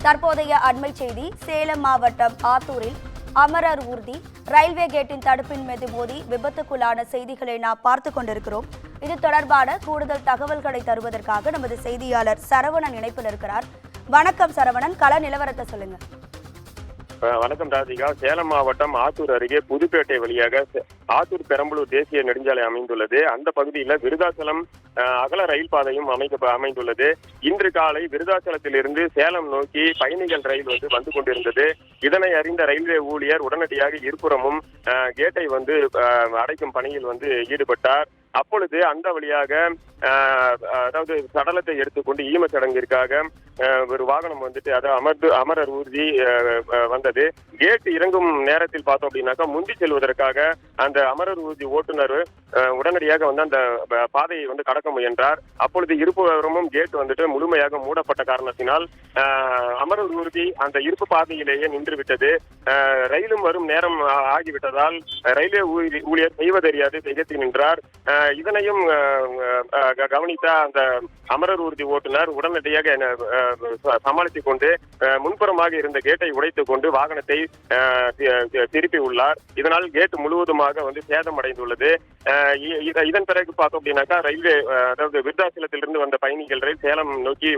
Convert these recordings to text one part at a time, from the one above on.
தற்போதைய அண்மை செய்தி சேலம் மாவட்டம் ஆத்தூரில் அமரர் ஊர்தி ரயில்வே கேட்டின் தடுப்பின் மீது மோதி விபத்துக்குள்ளான செய்திகளை நாம் பார்த்து கொண்டிருக்கிறோம். இது தொடர்பான கூடுதல் தகவல்களை தருவதற்காக நமது செய்தியாளர் சரவணன் இணைப்பில் இருக்கிறார். வணக்கம் சரவணன், கள நிலவரத்தை சொல்லுங்க. வணக்கம் ராதிகா. சேலம் மாவட்டம் ஆத்தூர் அருகே புதுப்பேட்டை வழியாக ஆத்தூர் பெரம்பலூர் தேசிய நெடுஞ்சாலை அமைந்துள்ளது. அந்த பகுதியில் விருதாச்சலம் அகல ரயில் பாதையும் அமைந்துள்ளது. இன்று காலை விருதாச்சலத்திலிருந்து சேலம் நோக்கி பயணிகள் ரயில் வந்து கொண்டிருந்தது. இதனை அறிந்த ரயில்வே ஊழியர் உடனடியாக இருபுறமும் கேட்டை அடைக்கும் பணியில் ஈடுபட்டார். அப்பொழுது அந்த வழியாக அதாவது சடலத்தை எடுத்துக்கொண்டு ஈம சடங்கிற்காக ஒரு வாகனம் அமரர் ஊர்தி வந்தது. கேட் இறங்கும் நேரத்தில் பார்த்தோம் அப்படின்னாக்கா முந்தி செல்வதற்காக அந்த அமரர் ஊர்தி ஓட்டுநர் உடனடியாக அந்த பாதையை கடக்க முயன்றார். அப்பொழுது இருபுறமும் கேட் முழுமையாக மூடப்பட்ட காரணத்தினால் அமரர் ஊர்தி அந்த இருப்பு பாதையிலேயே நின்றுவிட்டது. ரயிலும் வரும் நேரம் ஆகிவிட்டதால் ரயில்வே ஊழியர் செய்வதறியாது திகைத்து நின்றார். இதனையும் கவனித்த அந்த அமரர் ஊர்தி ஓட்டுநர் உடனடியாக சமாளித்துக் கொண்டு முன்புறமாக இருந்த கேட்டை உடைத்துக் கொண்டு வாகனத்தை திருப்பி உள்ளார். இதனால் கேட் முழுவதுமாக சேதமடைந்துள்ளது. இதன் பிறகு பார்த்தோம் அப்படின்னாக்கா ரயில்வே அதாவது விருத்தாச்சலத்திலிருந்து வந்த பயணிகள் ரயில் சேலம் நோக்கி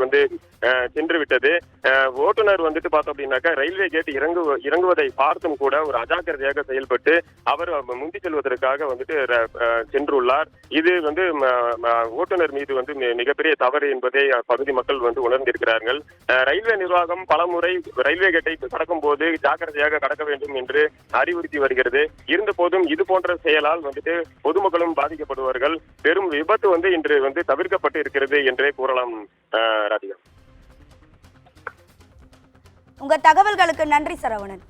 சென்று விட்டது. ஓட்டுநர் பார்த்தோம் அப்படின்னாக்கா ரயில்வே கேட் இறங்குவதை பார்த்தும் கூட ஒரு அஜாக்கிரதையாக செயல்பட்டு அவர் முந்தி செல்வதற்காக சென்றுள்ளார். இது ஓட்டுநர் மீது மிகப்பெரிய தவறு என்பதை பகுதி மக்கள் உணர்ந்திருக்கிறார்கள். ரயில்வே நிர்வாகம் பலமுறை ரயில்வே கேட்டை கடக்கும் போது ஜாக்கிரதையாக கடக்க வேண்டும் என்று அறிவுறுத்தி வருகிறது. இருந்த போதும் இது போன்ற செயலால் பொதுமக்களும் பாதிக்கப்படுவார்கள். பெரும் விபத்து இன்று தவிர்க்கப்பட்டு இருக்கிறது என்றே கூறலாம். ராதிகா, உங்க தகவல்களுக்கு நன்றி சரவணன்.